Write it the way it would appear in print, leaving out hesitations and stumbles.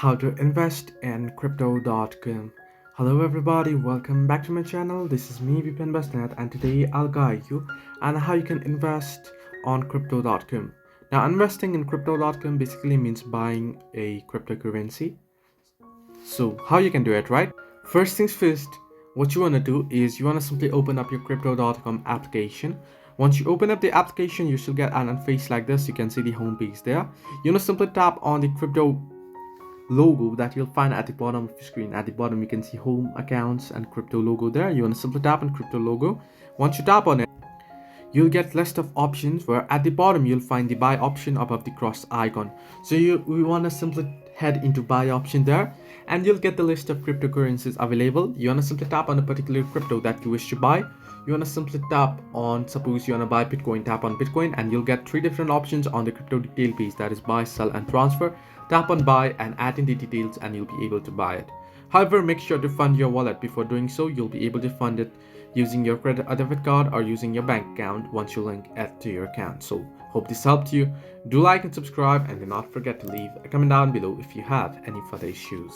how to invest in crypto.com. Hello everybody, welcome back to my channel. This is me Vipin Basnet, and today I'll guide you on how you can invest on crypto.com. Now, investing in crypto.com basically means buying a cryptocurrency. So how you can do it, right? First things first, what you want to do is you want to simply open up your crypto.com application. Once you open up the application, you should get an interface like this. You can see the home page there. You want to simply tap on the crypto logo that you'll find at the bottom of your screen. At the bottom you can see home, accounts, and crypto logo there. You want to simply tap on crypto logo. Once you tap on it, you'll get list of options where at the bottom you'll find the buy option above the cross icon. So we want to simply head into buy option there, and you'll get the list of cryptocurrencies available. You want to simply tap on a particular crypto that you wish to buy. You want to simply tap on, suppose you want to buy Bitcoin, tap on Bitcoin, and you'll get three different options on the crypto detail page, that is buy, sell, and transfer. Tap on buy and add in the details and you'll be able to buy it. However, make sure to fund your wallet. Before doing so, you'll be able to fund it using your credit or debit card or using your bank account once you link it to your account. So hope this helped you. Do like and subscribe, and do not forget to leave a comment down below if you have any further issues.